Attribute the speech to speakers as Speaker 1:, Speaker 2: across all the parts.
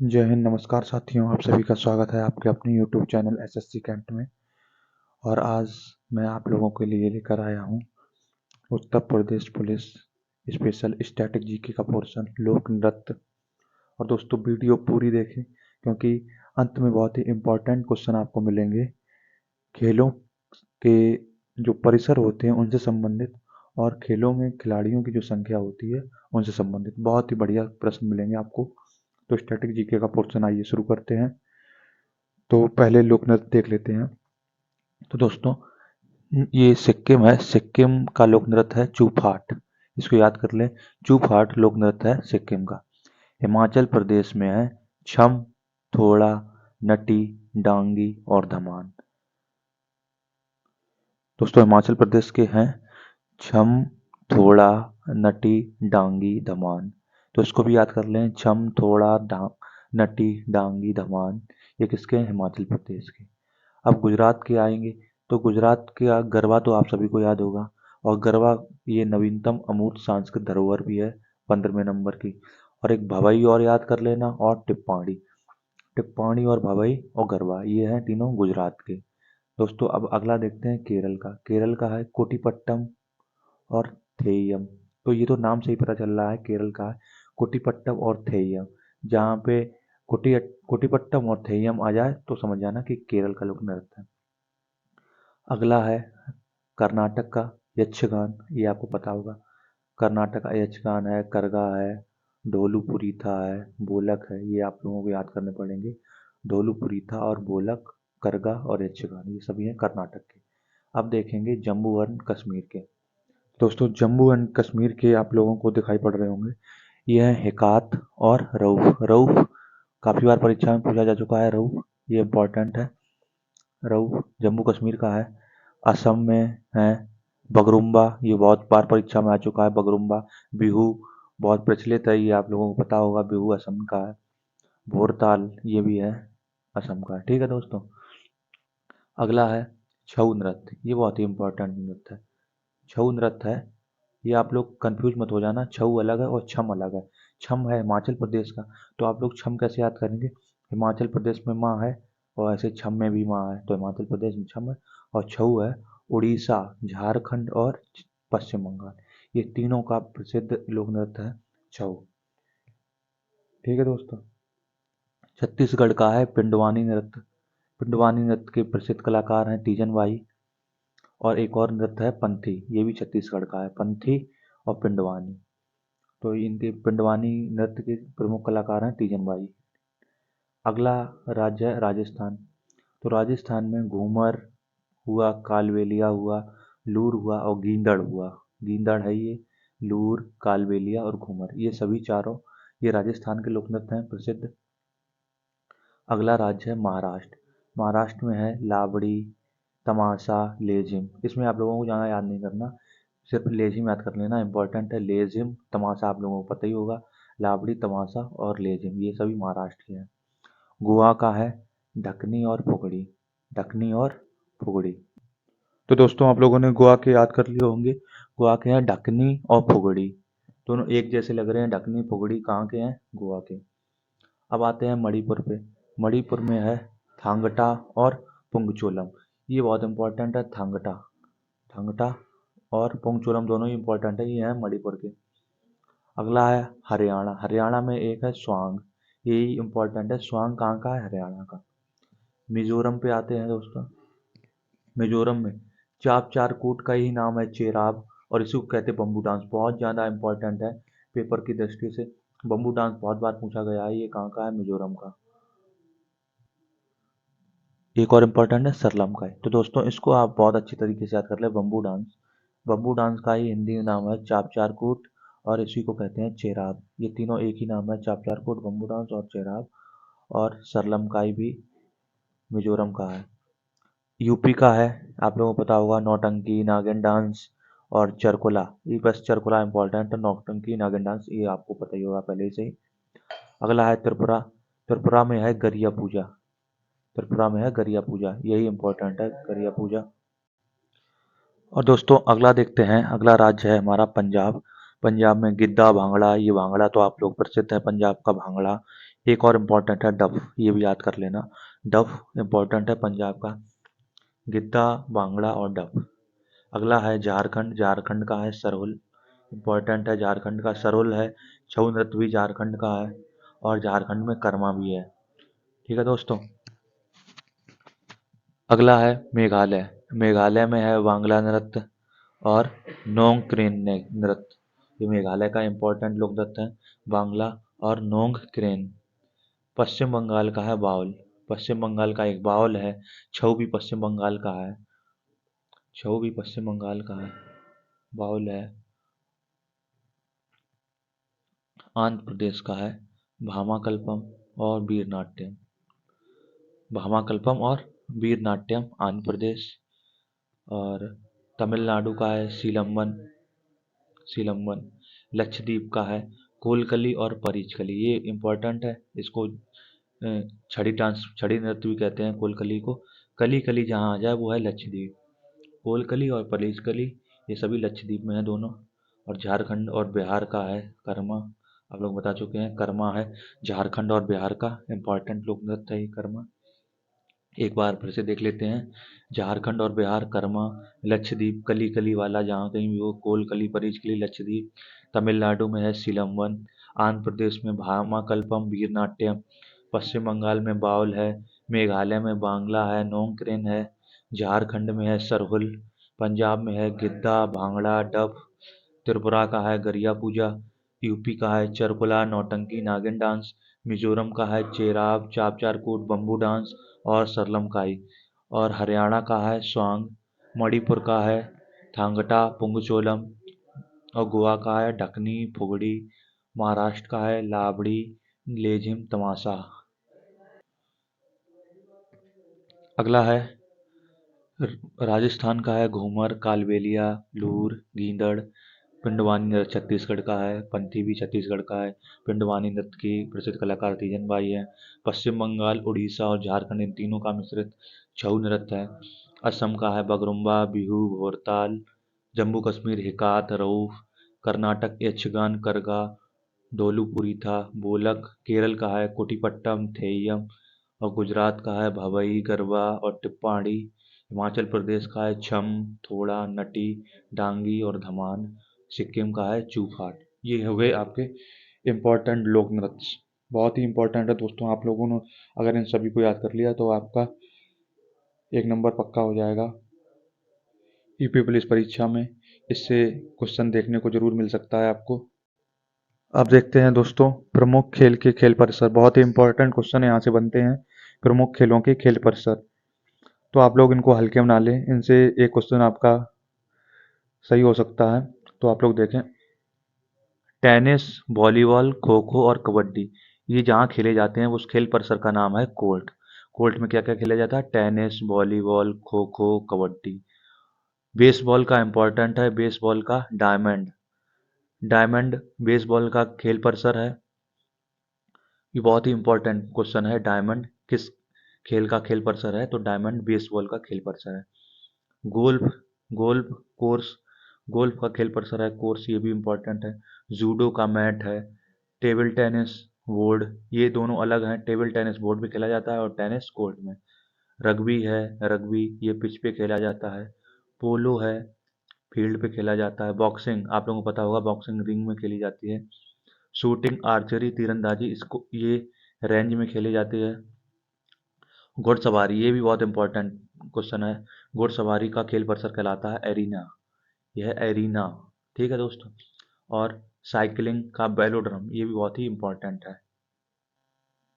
Speaker 1: जय हिंद, नमस्कार साथियों। आप सभी का स्वागत है आपके अपने यूट्यूब चैनल एसएससी कैंट में। और आज मैं आप लोगों के लिए लेकर आया हूँ Uttar Pradesh police special static GK का पोर्शन लोक नृत्य। और दोस्तों वीडियो पूरी देखें क्योंकि अंत में बहुत ही इम्पोर्टेंट क्वेश्चन आपको मिलेंगे खेलों के जो परिसर होते हैं उनसे संबंधित, और खेलों में खिलाड़ियों की जो संख्या होती है उनसे संबंधित बहुत ही बढ़िया प्रश्न मिलेंगे आपको। तो स्टैटिक जीके का पोर्शन आइए शुरू करते हैं। तो पहले लोक नृत्य देख लेते हैं। तो दोस्तों ये सिक्किम है, सिक्किम का लोक नृत्य है चूफाट। इसको याद कर लें, चूफाट लोक नृत्य है सिक्किम का। हिमाचल प्रदेश में है छम, थोड़ा, नटी, डांगी और धमान। दोस्तों हिमाचल प्रदेश के हैं छम, थोड़ा, नटी, डांगी, धमान। तो इसको भी याद कर लें, छम, थोड़ा, नटी, डांगी, धमान। ये किसके हैं? हिमाचल प्रदेश के। अब गुजरात के आएंगे तो गुजरात का गरबा तो आप सभी को याद होगा। और गरबा ये नवीनतम अमूर्त सांस्कृतिक धरोहर भी है 15वें नंबर की। और एक भवई और याद कर लेना, और टिप्पाणी। टिप्पाणी और भवई और गरबा ये हैं तीनों गुजरात के। दोस्तों अब अगला देखते हैं केरल का। केरल का है कोटिपट्टम और थेयम। तो ये तो नाम से ही पता चल रहा है केरल का है कोटिपट्टम और थेयम। जहाँ पे कोटिपट्टम और थेयम आ जाए तो समझ जाना कि केरल का लोक नृत्य है। अगला है कर्नाटक का यक्षगान। ये आपको पता होगा। कर्नाटक का यक्षगान है, करगा है, ढोलू पुरीथा है, बोलक है। ये आप लोगों को याद करने पड़ेंगे। ढोलू पुरीथा और बोलक, करगा और यक्षगान ये सभी हैं कर्नाटक के। अब देखेंगे जम्मू एंड कश्मीर के। दोस्तों जम्मू एंड कश्मीर के आप लोगों को दिखाई पड़ रहे होंगे। ये है हिकात और रऊफ। रऊफ काफी बार परीक्षा में पूछा जा चुका है। रऊफ ये इम्पोर्टेंट है। रऊफ जम्मू कश्मीर का है। असम में है बगरुम्बा। ये बहुत बार परीक्षा में आ चुका है बगरुम्बा। बिहू बहुत प्रचलित है, ये आप लोगों को पता होगा। बिहू असम का है। भोरताल ये भी है असम का। ठीक है दोस्तों। अगला है छऊ नृत्य। ये बहुत ही इंपॉर्टेंट नृत्य है। छऊ नृत्य है, ये आप लोग कंफ्यूज मत हो जाना। छऊ अलग है और छम अलग है। छम है हिमाचल प्रदेश का। तो आप लोग छम कैसे याद करेंगे? हिमाचल प्रदेश में माँ है और ऐसे छम में भी माँ है, तो हिमाचल प्रदेश में छम है। और छऊ है उड़ीसा, झारखंड और पश्चिम बंगाल। ये तीनों का प्रसिद्ध लोक नृत्य है छऊ। ठीक है दोस्तों। छत्तीसगढ़ का है पिंडवानी नृत्य। पिंडवानी नृत्य के प्रसिद्ध कलाकार हैं तीजन बाई। और एक और नृत्य है पंथी, ये भी छत्तीसगढ़ का है, पंथी और पिंडवानी। तो इनके पिंडवानी नृत्य के प्रमुख कलाकार हैं तीजन बाई। अगला राज्य है राजस्थान। तो राजस्थान में घूमर हुआ, कालबेलिया हुआ, लूर हुआ और गींदड़ हुआ। गींदड़ है ये, लूर, कालबेलिया और घूमर ये सभी चारों ये राजस्थान के लोक नृत्य हैं प्रसिद्ध। अगला राज्य है महाराष्ट्र। महाराष्ट्र में है लावड़ी, तमाशा, लेजिम। इसमें आप लोगों को ज़्यादा याद नहीं करना, सिर्फ लेजिम याद कर लेना, इंपॉर्टेंट है। लेजिम, तमाशा आप लोगों को पता ही होगा। लावड़ी, तमाशा और लेजिम ये सभी महाराष्ट्र के हैं। गोवा का है ढकनी और फुगड़ी। ढकनी और फुगड़ी। तो दोस्तों आप लोगों ने गोवा के याद कर लिए होंगे। गोवा के हैं ढकनी और फुगड़ी। दोनों एक जैसे लग रहे हैं। ढकनी फुगड़ी कहाँ के हैं? गोवा के। अब आते हैं मणिपुर पे। मणिपुर में है थांगटा और पुंगचोलम। ये बहुत इंपॉर्टेंट है। थांगटा, थांगटा और पुंगचोलम दोनों ही इंपॉर्टेंट है, ये है मणिपुर के। अगला है हरियाणा। हरियाणा में एक है स्वांग, यही इंपॉर्टेंट है। स्वांग कहाँ का है? हरियाणा का। मिजोरम पे आते हैं दोस्तों। मिजोरम में चाप चार कूट का ही नाम है चेराब, और इसी को कहते हैं बम्बू डांस। बहुत ज़्यादा इंपॉर्टेंट है पेपर की दृष्टि से। बम्बू डांस बहुत बार पूछा गया है। ये कहाँ का है? मिजोरम का। एक और इम्पोर्टेंट है सरलम का है। तो दोस्तों इसको आप बहुत अच्छी तरीके से याद कर ले। बम्बू डांस, बम्बू डांस का ही हिंदी नाम है चाप चार कूट, और इसी को कहते हैं चेराब। ये तीनों एक ही नाम है, चाप चार कूट, बम्बू डांस और चेराब। और सरलम काई भी मिजोरम का है। यूपी का है, आप लोगों को पता होगा, नौटंकी, नागिन डांस और चरकुला। ये बस चरकुला इंपॉर्टेंट है, नौटंकी, नागिन डांस ये आपको पता ही होगा पहले से ही। अगला है त्रिपुरा। त्रिपुरा में है गरिया पूजा। त्रिपुरा में है गरिया पूजा, यही इंपॉर्टेंट है, गरिया पूजा। और दोस्तों अगला देखते हैं। अगला राज्य है हमारा पंजाब। पंजाब में गिद्दा, भांगड़ा। ये भांगड़ा तो आप लोग प्रसिद्ध है पंजाब का भांगड़ा। एक और इम्पोर्टेंट है डफ, ये भी याद कर लेना। डफ इम्पोर्टेंट है पंजाब का, गिद्दा, भांगड़ा और डफ। अगला है झारखंड, झारखंड का है सरहुल, इम्पोर्टेंट है झारखंड का। सरहुल है, छऊ नृत्य भी झारखंड का है, और झारखंड में कर्मा भी है। ठीक है दोस्तों। अगला है मेघालय, मेघालय में है वांगला नृत्य और नोंगक्रेन नृत्य। ये मेघालय का इम्पोर्टेंट लोक नृत्य है, वांगला और नोंगक्रेन। पश्चिम बंगाल का है बाउल, पश्चिम बंगाल का एक बाउल है। छऊ भी पश्चिम बंगाल का है, छऊ भी पश्चिम बंगाल का है, बाउल है। आंध्र प्रदेश का है भामाकल्पम और वीरनाट्यम, भामाकल्पम और वीरनाट्यम आंध्र प्रदेश। और तमिलनाडु का है सीलम्बन, सीलम्बन। लक्षद्वीप का है कोलकली और परीचकली, ये इम्पोर्टेंट है। इसको छड़ी डांस, छड़ी नृत्य भी कहते हैं कोलकली को। कली कली जहाँ आ जाए वो है लक्षद्वीप। कोलकली और परीचकली ये सभी लक्षद्वीप में है दोनों। और झारखंड और बिहार का है कर्मा, आप लोग बता चुके हैं। कर्मा है झारखंड और बिहार का इम्पोर्टेंट लोक नृत्य है ये कर्मा। एक बार फिर से देख लेते हैं। झारखंड और बिहार कर्मा, लक्षद्वीप कली कली वाला जहाँ कहीं भी हो, कोलकली परीचकली लक्षद्वीप। तमिलनाडु में है सिलम्बन, आंध्र प्रदेश में भामाकल्पम वीरनाट्यम, पश्चिम बंगाल में बाउल है, मेघालय में बांग्ला है, नोंगक्रेन है, झारखंड में है सरहुल, पंजाब में है गिद्दा, भांगड़ा, डफ, त्रिपुरा का है गरिया पूजा, यूपी का है चरकुला, नौटंकी, नागिन डांस, मिजोरम का है चेराव, चापचार कूट, बम्बू डांस और सरलम काई, और हरियाणा का है स्वांग, मणिपुर का है थांगटा पुंगचोलम, और गोवा का है ढकनी फुगड़ी, महाराष्ट्र का है लावड़ी, लेझिम तमाशा। अगला है राजस्थान का है घूमर, कालबेलिया, लूर, गींदड़। पिंडवानी नृत्य छत्तीसगढ़ का है, पंथी भी छत्तीसगढ़ का है। पिंडवानी नृत्य की प्रसिद्ध कलाकार तीजन बाई है। पश्चिम बंगाल, उड़ीसा और झारखंड इन तीनों का मिश्रित छऊ नृत्य है। असम का है बगरुम्बा, बिहू, भोरताल। जम्मू कश्मीर हिकात, रऊफ। कर्नाटक यक्षगान, करगा, डोलुपुरी था, बोलक। केरल का है कुटीपट्टम, थेय्यम। और गुजरात का है भवई, गरबा और टिप्पाणी। हिमाचल प्रदेश का है छम, थोड़ा, नटी, डांगी और धमान। सिक्किम का है चूफाट। ये हो गए आपके इम्पोर्टेंट लोक नृत्य। बहुत ही इम्पोर्टेंट है दोस्तों, आप लोगों ने अगर इन सभी को याद कर लिया तो आपका एक नंबर पक्का हो जाएगा यूपी पुलिस परीक्षा में। इससे क्वेश्चन देखने को जरूर मिल सकता है आपको। अब देखते हैं दोस्तों प्रमुख खेल के खेल परिसर, बहुत ही इंपॉर्टेंट क्वेश्चन यहाँ से बनते हैं। प्रमुख खेलों के खेल परिसर, तो आप लोग इनको हल्के में ना लें, इनसे एक क्वेश्चन आपका सही हो सकता है। तो आप लोग देखें, टेनिस, वॉलीबॉल, खो खो और कबड्डी, ये जहाँ खेले जाते हैं उस खेल परिसर का नाम है कोर्ट। कोर्ट में क्या क्या खेला जाता है? Tennis, volleyball, kho kho, kabaddi. Baseball का इंपॉर्टेंट है, बेसबॉल का डायमंड, डायमंड बेसबॉल का खेल परिसर है। ये बहुत ही इंपॉर्टेंट क्वेश्चन है, डायमंड किस खेल का खेल परिसर है? तो डायमंड बेसबॉल का खेल परिसर है। गोल्फ, गोल्फ कोर्स, गोल्फ का खेल परिसर है कोर्स, ये भी इंपॉर्टेंट है। जूडो का मैट है। टेबल टेनिस बोर्ड, ये दोनों अलग हैं, टेबल टेनिस बोर्ड पे खेला जाता है और टेनिस कोर्ट में। रग्बी है, रग्बी ये पिच पे खेला जाता है। पोलो है, फील्ड पे खेला जाता है। बॉक्सिंग आप लोगों को पता होगा, बॉक्सिंग रिंग में खेली जाती है। शूटिंग, आर्चरी, तीरंदाजी इसको ये रेंज में खेली जाती है। घुड़सवारी, ये भी बहुत इंपॉर्टेंट क्वेश्चन है। घुड़सवारी का खेल परिसर कहलाता है एरिना, यह एरिना। ठीक है दोस्तों। और साइकिलिंग का वेलोड्रम, ये भी बहुत ही इंपॉर्टेंट है।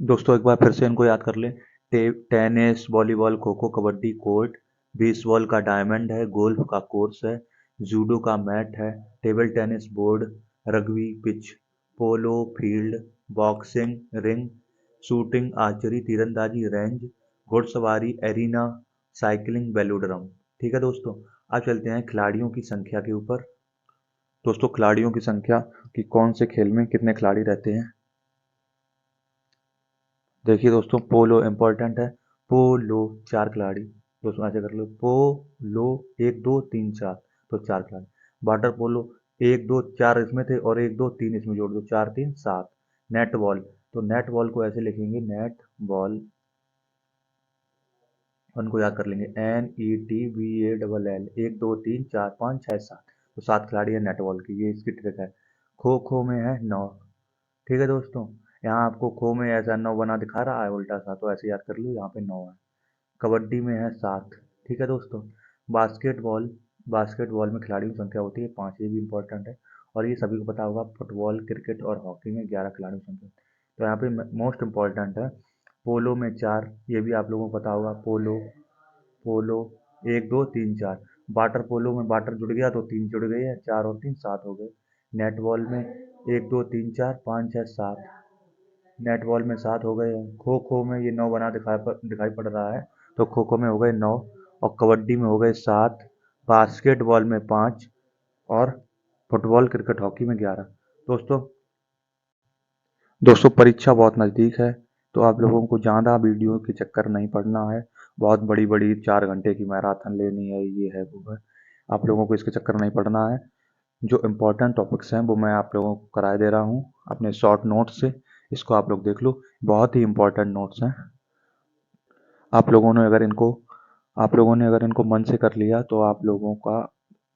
Speaker 1: दोस्तों एक बार फिर से इनको याद कर लें। Tennis, volleyball, kho kho, kabaddi court, baseball का डायमंड है, गोल्फ का कोर्स है, जूडो का मैट है, table tennis board, rugby pitch, polo field, boxing ring, shooting archery तीरंदाजी रेंज, घुड़सवारी एरिना, साइकिलिंग वेलोड्रम। ठीक है दोस्तों। अब चलते हैं खिलाड़ियों की संख्या के ऊपर। दोस्तों खिलाड़ियों की संख्या कि कौन से खेल में कितने खिलाड़ी रहते हैं। देखिए दोस्तों, पोलो इंपॉर्टेंट है, पोलो 4 खिलाड़ी। दोस्तों ऐसे कर लो, पोलो 1 2 3 4, तो 4 खिलाड़ी। वाटर पोलो 1 2 4 इसमें थे और 1 2 3 इसमें जोड़ दो, 4 3 7। नेट बॉल तो नेट बॉल को ऐसे लिखेंगे, नेट बॉल, उनको याद कर लेंगे, NETBALL, 1 2 3 4 5 6 7। तो 7 खिलाड़ी है नेट बॉल की, ये इसकी ट्रिक है। खो खो में है 9। ठीक है दोस्तों, यहाँ आपको खो में ऐसा 9 बना दिखा रहा है उल्टा सा, तो ऐसे याद कर लो, यहाँ पे 9 है। कबड्डी में है 7। ठीक है दोस्तों, बास्केटबॉल, बास्केटबॉल में खिलाड़ियों की संख्या होती है 5, ये भी इंपॉर्टेंट है। और ये सभी को पता होगा, फुटबॉल, क्रिकेट और हॉकी में 11 खिलाड़ियों की संख्या। तो यहाँ पे मोस्ट इंपॉर्टेंट है, पोलो में 4, ये भी आप लोगों को पता होगा, पोलो, पोलो 1 2 3 4। वाटर पोलो में वाटर जुड़ गया तो 3 जुड़ गए हैं, 4 और 3 7 हो गए। नेट बॉल में 1 2 3 4 5 6 7, नेट बॉल में 7 हो गए हैं। खो खो में ये 9 बना दिखाई पड़ रहा है, तो खो खो में हो गए 9, और कबड्डी में हो गए 7, बास्केटबॉल में 5, और फुटबॉल, क्रिकेट, हॉकी में 11। दोस्तों, परीक्षा बहुत नज़दीक है, तो आप लोगों को ज़्यादा वीडियो के चक्कर नहीं पड़ना है। बहुत बड़ी बड़ी 4 घंटे की मैराथन लेनी है, ये है वो है, आप लोगों को इसके चक्कर नहीं पड़ना है। जो इम्पोर्टेंट टॉपिक्स हैं वो मैं आप लोगों को कराए दे रहा हूँ अपने शॉर्ट नोट्स से, इसको आप लोग देख लो, बहुत ही इम्पोर्टेंट नोट्स हैं। आप लोगों ने अगर इनको आप लोगों ने अगर इनको मन से कर लिया तो आप लोगों का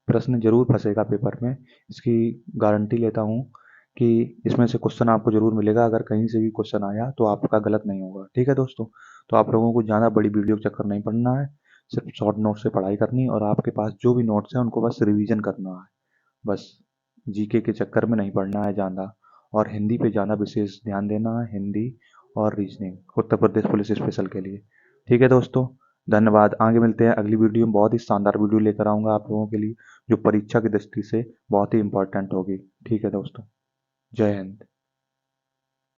Speaker 1: प्रश्न जरूर फंसेगा पेपर में, इसकी गारंटी लेता हूँ कि इसमें से क्वेश्चन आपको जरूर मिलेगा। अगर कहीं से भी क्वेश्चन आया तो आपका गलत नहीं होगा। ठीक है दोस्तों, तो आप लोगों को ज़्यादा बड़ी वीडियो के चक्कर नहीं पड़ना है, सिर्फ शॉर्ट नोट से पढ़ाई करनी, और आपके पास जो भी नोट्स हैं उनको बस रिवीजन करना है, बस जीके के चक्कर में नहीं पढ़ना है ज़्यादा। और हिंदी पे ज़्यादा विशेष ध्यान देना है, हिंदी और reasoning Uttar Pradesh police special के लिए। ठीक है दोस्तों, धन्यवाद। आगे मिलते हैं अगली वीडियो में, बहुत ही शानदार वीडियो लेकर आऊँगा आप लोगों के लिए, जो परीक्षा की दृष्टि से बहुत ही इंपॉर्टेंट होगी। ठीक है दोस्तों, जय हिंद।